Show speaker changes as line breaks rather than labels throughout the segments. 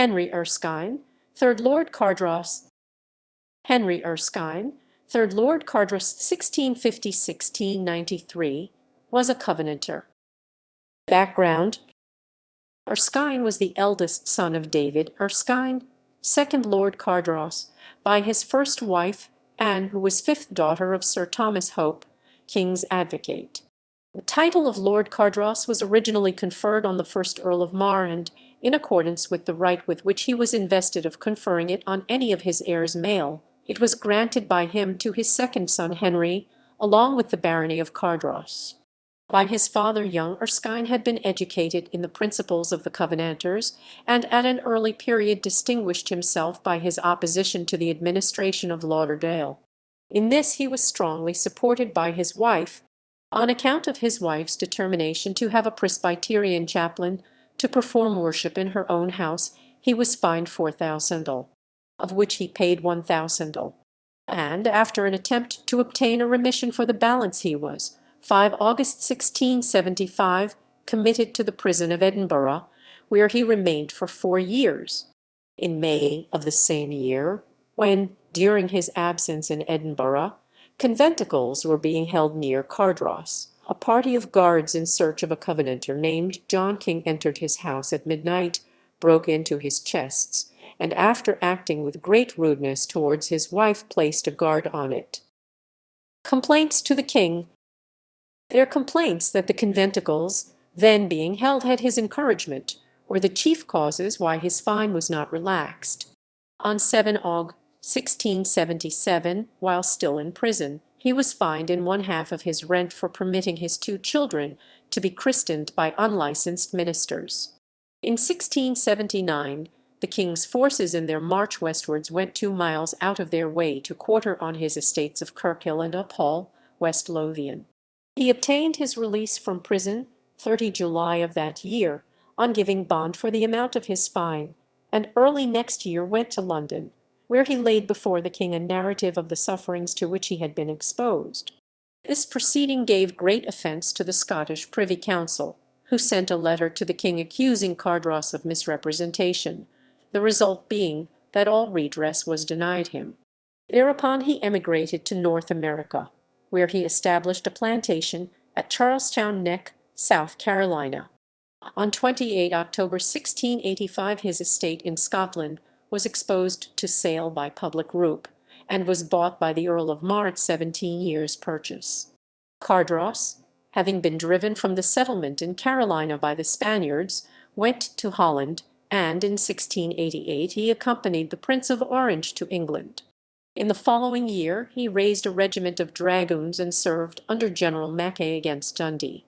Henry Erskine, 3rd Lord Cardross. Henry Erskine, 3rd Lord Cardross 1650–1693, was a Covenanter. Background: Erskine was the eldest son of David Erskine, 2nd Lord Cardross, by his first wife, Anne, who was 5th daughter of Sir Thomas Hope, King's Advocate. The title of Lord Cardross was originally conferred on the 1st Earl of Mar, and, in accordance with the right with which he was invested of conferring it on any of his heirs male, it was granted by him to his second son Henry, along with the barony of Cardross. By his father young Erskine had been educated in the principles of the Covenanters, and at an early period distinguished himself by his opposition to the administration of Lauderdale. In this he was strongly supported by his wife. On account of his wife's determination to have a Presbyterian chaplain to perform worship in her own house, he was fined 4,000, of which he paid 1,000, and after an attempt to obtain a remission for the balance he was, 5 August 1675, committed to the prison of Edinburgh, where he remained for 4 years. In May of the same year, when, during his absence in Edinburgh, conventicles were being held near Cardross, a party of guards in search of a Covenanter named John King entered his house at midnight, broke into his chests, and after acting with great rudeness towards his wife placed a guard on it. Complaints to the king. Their complaints that the conventicles, then being held at his encouragement, were the chief causes why his fine was not relaxed. On 7 Aug. 1677, while still in prison, he was fined in 1/2 of his rent for permitting his 2 children to be christened by unlicensed ministers. In 1679, the king's forces in their march westwards went 2 miles out of their way to quarter on his estates of Kirkhill and Uphall, West Lothian. He obtained his release from prison 30 July of that year, on giving bond for the amount of his fine, and early next year went to London, where he laid before the king a narrative of the sufferings to which he had been exposed. This proceeding gave great offence to the Scottish Privy Council, who sent a letter to the king accusing Cardross of misrepresentation, the result being that all redress was denied him. Thereupon he emigrated to North America, where he established a plantation at Charlestown Neck, South Carolina. On 28 October 1685 his estate in Scotland was exposed to sale by public roup, and was bought by the Earl of Mar at 17 years' purchase. Cardross, having been driven from the settlement in Carolina by the Spaniards, went to Holland, and in 1688 he accompanied the Prince of Orange to England. In the following year he raised a regiment of dragoons and served under General Mackay against Dundee.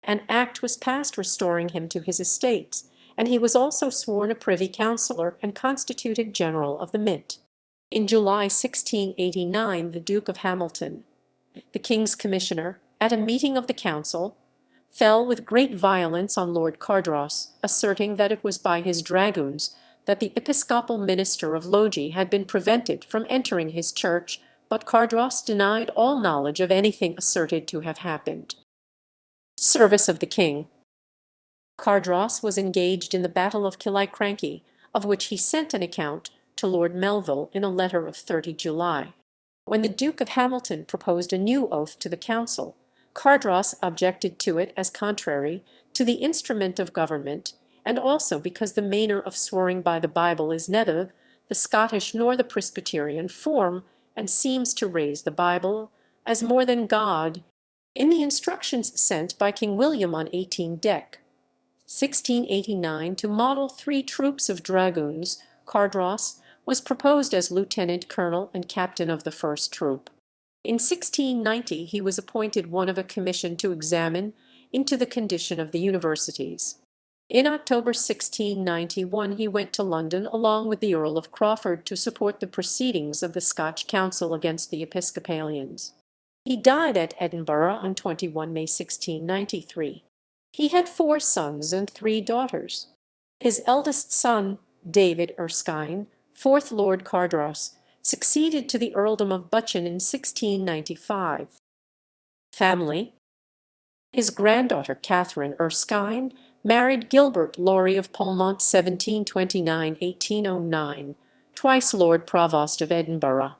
An act was passed restoring him to his estates, and he was also sworn a privy councillor and constituted general of the Mint. In July 1689 the Duke of Hamilton, the king's commissioner, at a meeting of the council, fell with great violence on Lord Cardross, asserting that it was by his dragoons that the episcopal minister of Logie had been prevented from entering his church, but Cardross denied all knowledge of anything asserted to have happened. Service of the king. Cardross was engaged in the Battle of Killiecrankie, of which he sent an account to Lord Melville in a letter of 30 July. When the Duke of Hamilton proposed a new oath to the council, Cardross objected to it as contrary to the instrument of government, and also because the manner of swearing by the Bible is neither the Scottish nor the Presbyterian form, and seems to raise the Bible as more than God. In the instructions sent by King William on 18 Dec. 1689 to model 3 troops of dragoons, Cardross was proposed as lieutenant colonel and captain of the first troop. In 1690 he was appointed one of a commission to examine into the condition of the universities. In October 1691 he went to London along with the Earl of Crawford to support the proceedings of the Scotch Council against the Episcopalians. He died at Edinburgh on 21 May 1693. He had 4 sons and 3 daughters. His eldest son, David Erskine, 4th Lord Cardross, succeeded to the earldom of Buchan in 1695. Family. His granddaughter Catherine Erskine Married Gilbert Laurie of Polmont 1729–1809, twice Lord Provost of Edinburgh.